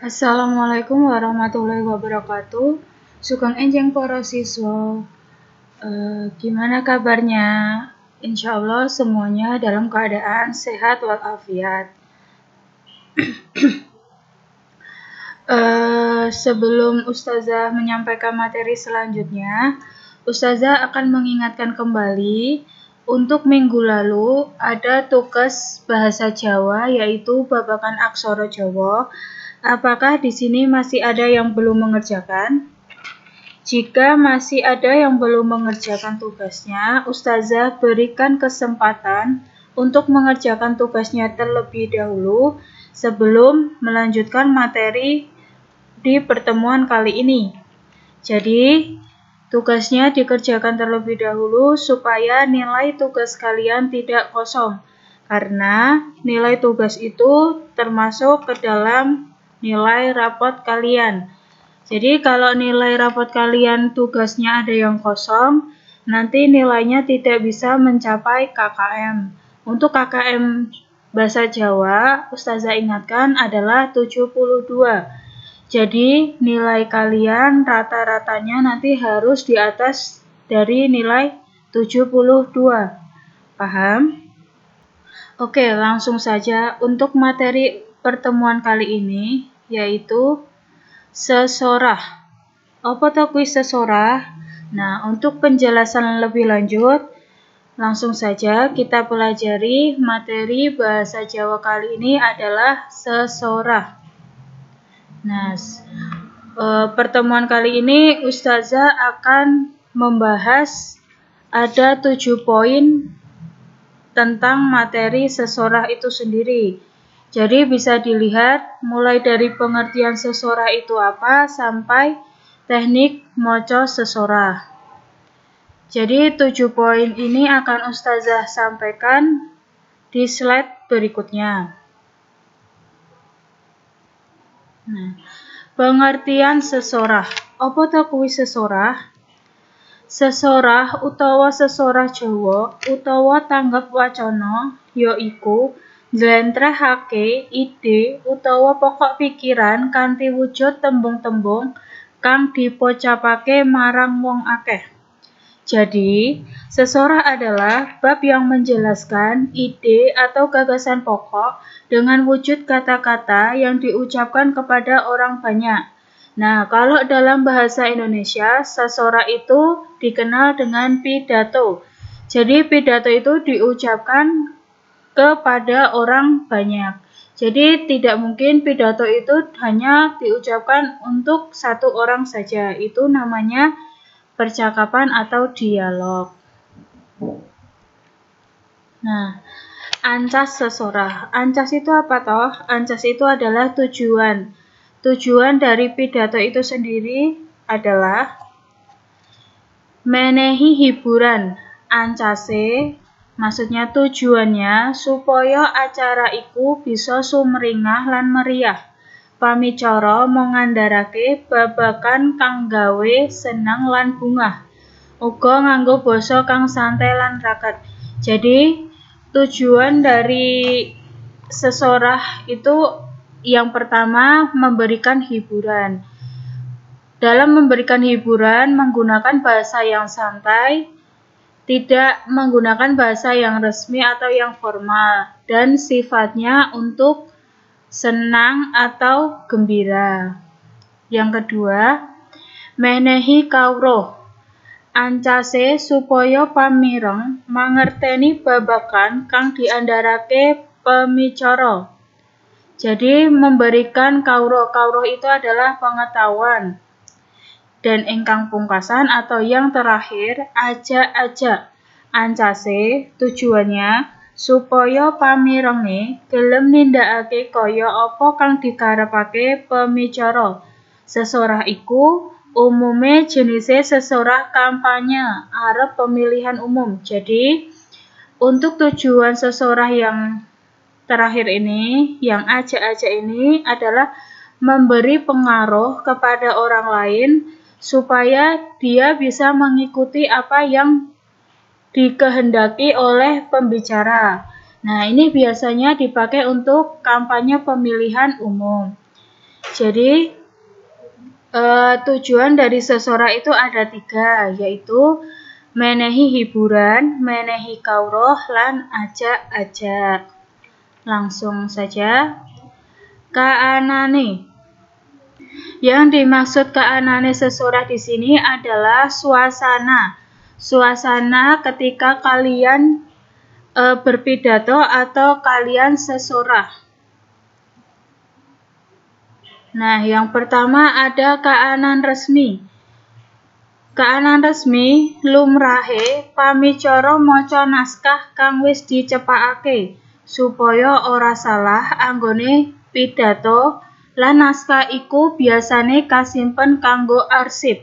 Assalamualaikum warahmatullahi wabarakatuh. Sugeng enjing para siswa. Gimana kabarnya? Insya Allah semuanya dalam keadaan sehat walafiat. Sebelum Ustazah menyampaikan materi selanjutnya, Ustazah akan mengingatkan kembali untuk minggu lalu ada tugas bahasa Jawa yaitu babakan aksara Jawa. Apakah di sini masih ada yang belum mengerjakan? Jika masih ada yang belum mengerjakan tugasnya, Ustazah berikan kesempatan untuk mengerjakan tugasnya terlebih dahulu sebelum melanjutkan materi di pertemuan kali ini. Jadi, tugasnya dikerjakan terlebih dahulu supaya nilai tugas kalian tidak kosong. Karena nilai tugas itu termasuk ke dalam nilai rapot kalian. Jadi kalau nilai rapot kalian tugasnya ada yang kosong, nanti nilainya tidak bisa mencapai KKM. Untuk KKM Bahasa Jawa, Ustazah ingatkan adalah 72. Jadi nilai kalian rata-ratanya nanti harus di atas dari nilai 72. Paham? Oke, langsung saja untuk materi pertemuan kali ini yaitu sesorah. Apa to kuwi sesorah? Nah, untuk penjelasan lebih lanjut, langsung saja kita pelajari materi bahasa Jawa kali ini adalah sesorah. Nah, pertemuan kali ini Ustazah akan membahas ada 7 poin tentang materi sesorah itu sendiri. Jadi bisa dilihat mulai dari pengertian sesorah itu apa sampai teknik moco sesorah. Jadi 7 poin ini akan Ustazah sampaikan di slide berikutnya. Nah, pengertian sesorah. Apa to kuwi sesorah? Sesorah utawa sesorah Jawa utawa tanggap wacana yaiku njlentrehake ide utawa pokok pikiran kanthi wujud tembung-tembung kang dipocapake marang wong akeh. Jadi, sesorah adalah bab yang menjelaskan ide atau gagasan pokok dengan wujud kata-kata yang diucapkan kepada orang banyak. Nah, kalau dalam bahasa Indonesia, sesorah itu dikenal dengan pidato. Jadi, pidato itu diucapkan kepada orang banyak. Jadi, tidak mungkin pidato itu hanya diucapkan untuk satu orang saja. Itu namanya percakapan atau dialog. Nah, ancas sesorah. Ancas itu apa toh? Ancas itu adalah tujuan. Tujuan dari pidato itu sendiri adalah menehi hiburan. Ancase maksudnya tujuannya supaya acara iku bisa sumringah lan meriah. Pamicara mengandharake babagan kang gawe seneng lan bungah. Uga nganggo basa kang santai lan raket. Jadi, tujuan dari sesorah itu yang pertama memberikan hiburan. Dalam memberikan hiburan menggunakan bahasa yang santai, tidak menggunakan bahasa yang resmi atau yang formal, dan sifatnya untuk senang atau gembira. Yang kedua, menehi kawruh. Ancase supaya pamireng mangerteni babagan kang diandharake pemicara. Jadi memberikan kawruh. Kawruh itu adalah pengetahuan. Dan ingkang pungkasan atau yang terakhir, ajak-ajak. Ancase tujuannya supaya pamirenge gelem nindakake kaya apa kang dikarepake pemicara. Sesorah iku umume jenise sesorah kampanye arep pemilihan umum. Jadi, untuk tujuan sesorah yang terakhir ini, yang ajak-ajak ini adalah memberi pengaruh kepada orang lain supaya dia bisa mengikuti apa yang dikehendaki oleh pembicara. Nah, ini biasanya dipakai untuk kampanye pemilihan umum. Jadi tujuan dari sesorah itu ada 3, yaitu menehi hiburan, menehi kawruh, lan ajak-ajak. Langsung saja. Kaanane. Yang dimaksud kaanane sesorah di sini adalah suasana. Suasana ketika kalian berpidato atau kalian sesorah. Nah, yang pertama ada kaanan resmi. Kaanan resmi lumrahe pamicara maca naskah kang wis dicepakake supaya ora salah anggone pidato, lan naskah iku biasane kasimpen kanggo arsip.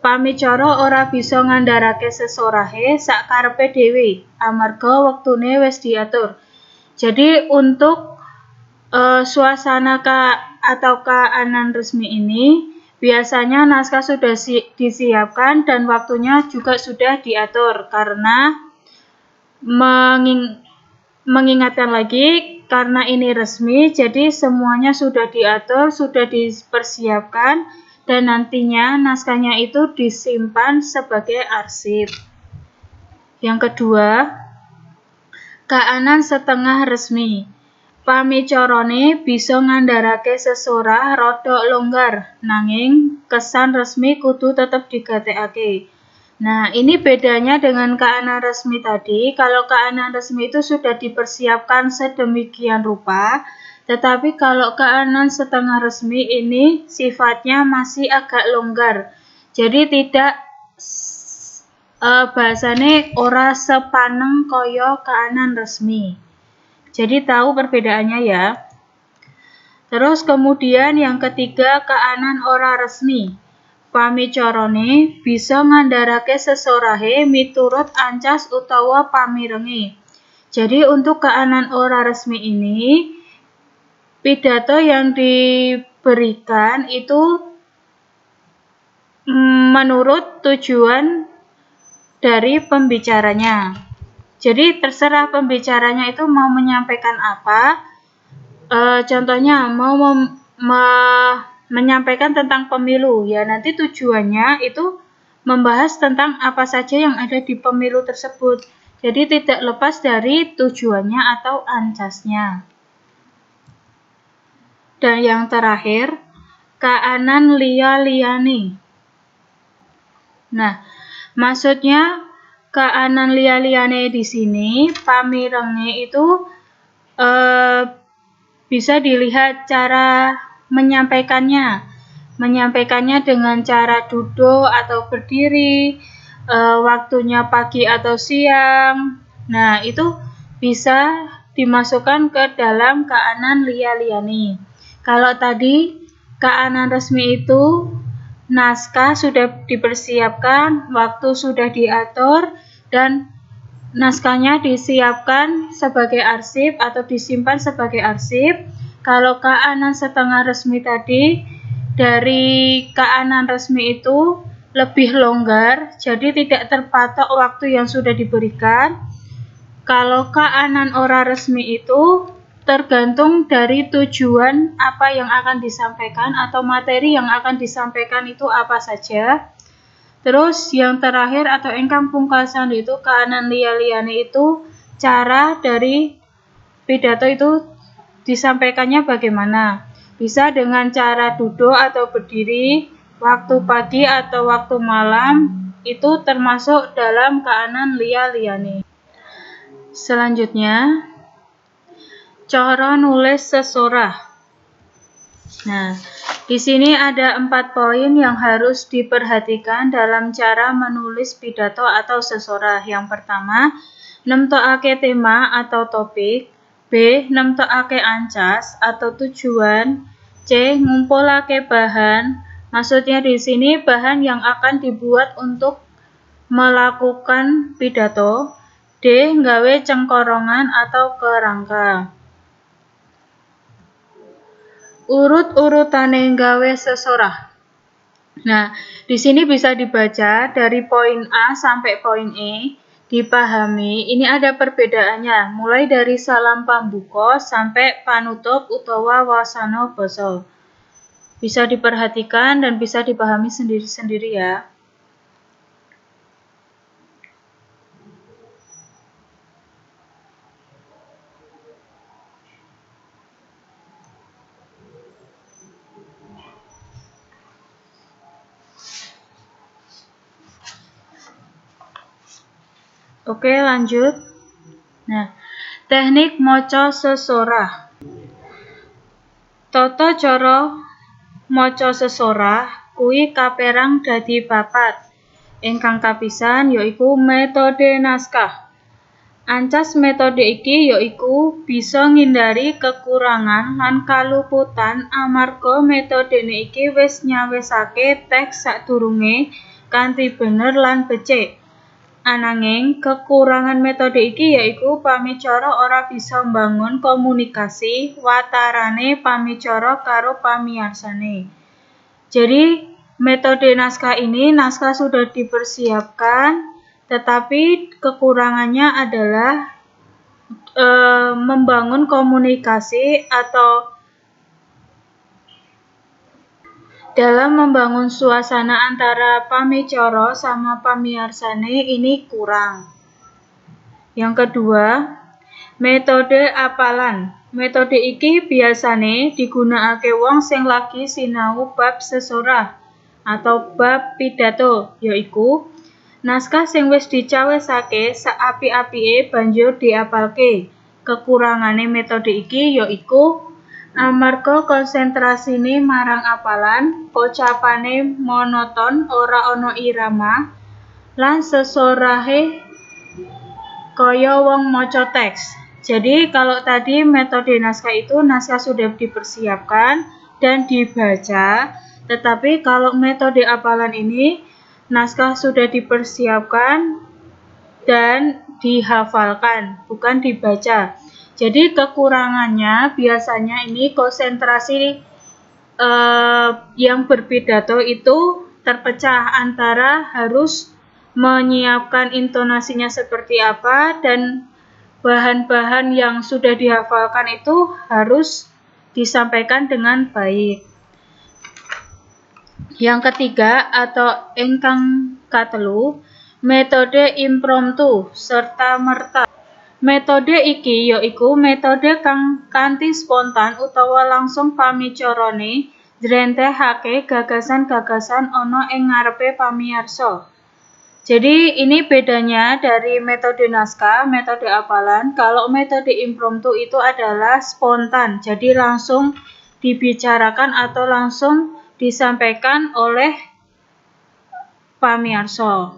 Pamicara ora bisa ngandharake sesorahe sakarepe dhewe amarga wektune wis diatur. Jadi untuk suasana atau kaanan resmi ini biasanya naskah sudah disiapkan dan waktunya juga sudah diatur karena mengingatkan lagi karena ini resmi, jadi semuanya sudah diatur, sudah dipersiapkan dan nantinya naskahnya itu disimpan sebagai arsip. Yang kedua, kaanan setengah resmi. Pamicarane bisa ngandharake sesorah rada longgar, nanging kesan resmi kudu tetep digatekake. Nah, ini bedanya dengan kaanan resmi tadi. Kalau kaanan resmi itu sudah dipersiapkan sedemikian rupa, tetapi kalau kaanan setengah resmi ini sifatnya masih agak longgar. Jadi tidak bahasane ora sepaneng kaya kaanan resmi. Jadi tahu perbedaannya ya. Terus kemudian yang ketiga kaanan ora resmi. Pamicarane bisa ngandharake sesorahe miturut ancas utawa pamirenge. Jadi untuk kaanan ora resmi ini pidato yang diberikan itu menurut tujuan dari pembicaranya. Jadi terserah pembicaranya itu mau menyampaikan apa. Contohnya mau menyampaikan tentang pemilu, ya nanti tujuannya itu membahas tentang apa saja yang ada di pemilu tersebut. Jadi tidak lepas dari tujuannya atau ancasnya. Dan yang terakhir, kaanan liya-liyane. Nah, maksudnya kaanan liya-liyane di sini pamirenge itu bisa dilihat cara menyampaikannya dengan cara duduk atau berdiri, waktunya pagi atau siang. Nah, itu bisa dimasukkan ke dalam kaanan liya-liyane. Kalau tadi kaanan resmi itu naskah sudah dipersiapkan, waktu sudah diatur, dan naskahnya disiapkan sebagai arsip atau disimpan sebagai arsip. Kalau kaanan setengah resmi tadi, dari kaanan resmi itu lebih longgar, jadi tidak terpatok waktu yang sudah diberikan. Kalau kaanan ora resmi itu tergantung dari tujuan apa yang akan disampaikan atau materi yang akan disampaikan itu apa saja. Terus yang terakhir atau ingkang pungkasan itu kaanan liya-liyane itu cara dari pidato itu disampaikannya bagaimana. Bisa dengan cara duduk atau berdiri, waktu pagi atau waktu malam, itu termasuk dalam kaanan liya-liyane. Selanjutnya, cara nulis sesorah. Nah, di sini ada 4 poin yang harus diperhatikan dalam cara menulis pidato atau sesorah. Yang pertama, nemtokake tema atau topik. B. Nemtokake ancas atau tujuan. C. Ngumpulake bahan. Maksudnya di sini bahan yang akan dibuat untuk melakukan pidato. D. Nggawe cengkorongan atau kerangka. Urut-urutane nggawe sesorah. Nah, di sini bisa dibaca dari poin A sampai poin E. dipahami, ini ada perbedaannya, mulai dari salam pambuka sampai panutup utawa wasana basa. Bisa diperhatikan dan bisa dipahami sendiri-sendiri ya. Oke, lanjut. Nah, teknik maca sesorah. Tata cara maca sesorah kuwi kaperang dadi papat. Ingkang kapisan yaiku metode naskah. Ancas metode iki yaiku bisa ngindari kekurangan lan kaluputan amarga metodene iki wis nyawisake teks sadurunge kanthi bener lan becik. Ananging kekurangan metode iki yaiku pamicara ora bisa mbangun komunikasi watarane pamicara karo pamiarsane. Jadi metode naskah ini naskah sudah dipersiapkan, tetapi kekurangannya adalah membangun komunikasi atau dalam membangun suasana antara pamicara sama pamiarsane ini kurang. Yang kedua, metode apalan. Metode iki biasane digunakake wong sing lagi sinau bab sesorah atau bab pidato, yaiku naskah sing wis dicawisake saapi-apike banjur diapalke. Kekurangane metode iki yaiku amarga konsentrasine marang apalan, pocapane monoton ora ana irama, lan sesorahe kaya wong maca teks. Jadi kalau tadi metode naskah itu naskah sudah dipersiapkan dan dibaca, tetapi kalau metode apalan ini naskah sudah dipersiapkan dan dihafalkan, bukan dibaca. Jadi kekurangannya biasanya ini konsentrasi yang berpidato itu terpecah antara harus menyiapkan intonasinya seperti apa dan bahan-bahan yang sudah dihafalkan itu harus disampaikan dengan baik. Yang ketiga atau ingkang katelu, metode impromptu serta merta. Metode iki yaiku metode kang kanthi spontan utawa langsung pamicarane njlentrehake gagasan-gagasan ana ing ngarepe pamiyarsa. Jadi ini bedanya dari metode naskah, metode apalan. Kalau metode impromptu itu adalah spontan, jadi langsung dibicarakan atau langsung disampaikan oleh pamiyarsa.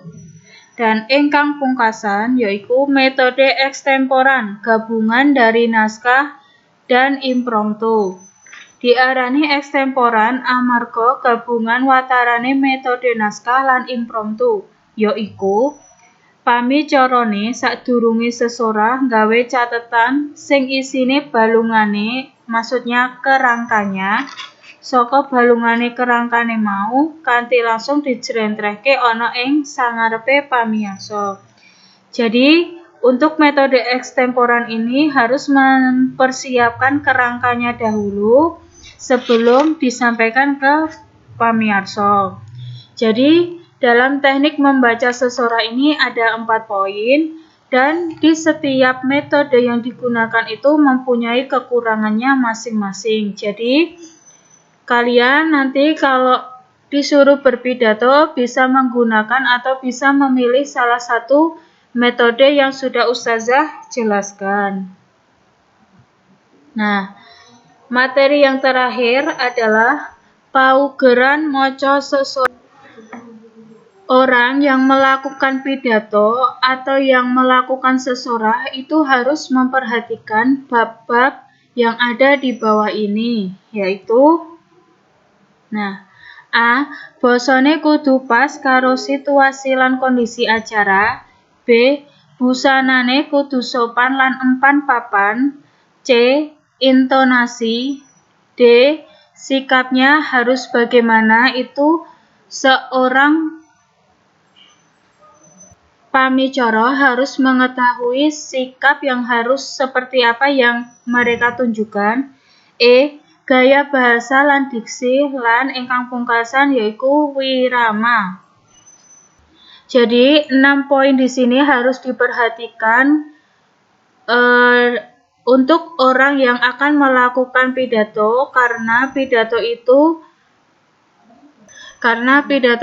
Dan ingkang pungkasan yaiku metode ekstemporan, gabungan dari naskah dan impromptu. Diarani ekstemporan amarga gabungan watarane metode naskah lan impromptu, yaiku pamicarane sadurunge sesorah nggawe catetan sing isine balungane, maksudnya kerangkanya, saka balungane kerangkane mau kanthi langsung dijlentrehke ana ing sangarepe pamiyarsa. Jadi, untuk metode ekstemporan ini harus mempersiapkan kerangkanya dahulu sebelum disampaikan ke pamiyarsa. Jadi, dalam teknik membaca sesorah ini ada 4 poin dan di setiap metode yang digunakan itu mempunyai kekurangannya masing-masing. Jadi, kalian nanti kalau disuruh berpidato bisa menggunakan atau bisa memilih salah satu metode yang sudah Ustazah jelaskan. Nah, materi yang terakhir adalah paugeran maca sesorah. Orang yang melakukan pidato atau yang melakukan sesorah itu harus memperhatikan bab-bab yang ada di bawah ini, yaitu A. Basane kudu pas karo situasi lan kondisi acara. B. Busanane kudu sopan lan empan papan. C. Intonasi. D. Sikapnya harus bagaimana itu seorang pamicara harus mengetahui sikap yang harus seperti apa yang mereka tunjukkan. Gaya bahasa lan diksi lan ingkang pungkasan yaiku wirama. Jadi 6 poin di sini harus diperhatikan untuk orang yang akan melakukan pidato karena pidato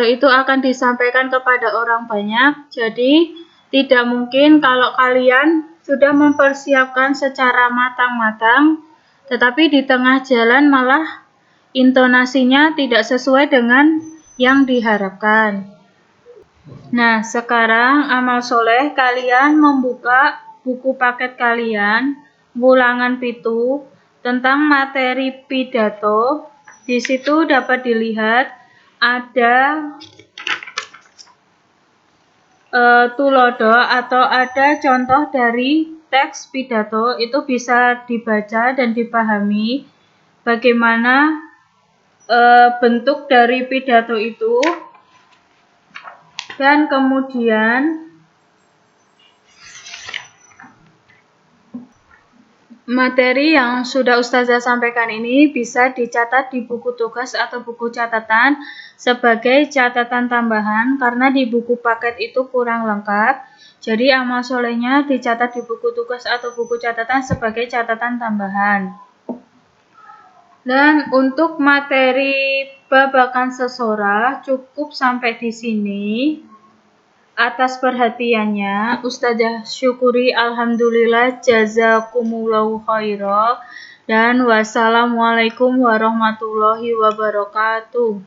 itu akan disampaikan kepada orang banyak. Jadi tidak mungkin kalau kalian sudah mempersiapkan secara matang-matang, tetapi di tengah jalan malah intonasinya tidak sesuai dengan yang diharapkan. Nah, sekarang amal soleh kalian membuka buku paket kalian, ulangan pitu, tentang materi pidato. Di situ dapat dilihat ada tulodo atau ada contoh dari teks pidato, itu bisa dibaca dan dipahami bagaimana bentuk dari pidato itu. Dan kemudian materi yang sudah Ustazah sampaikan ini bisa dicatat di buku tugas atau buku catatan sebagai catatan tambahan karena di buku paket itu kurang lengkap. Jadi amal solehnya dicatat di buku tugas atau buku catatan sebagai catatan tambahan. Dan untuk materi babakan sesorah cukup sampai di sini. Atas perhatiannya, Ustazah syukuri, alhamdulillah, jazakumullahu khairan, dan wassalamualaikum warahmatullahi wabarakatuh.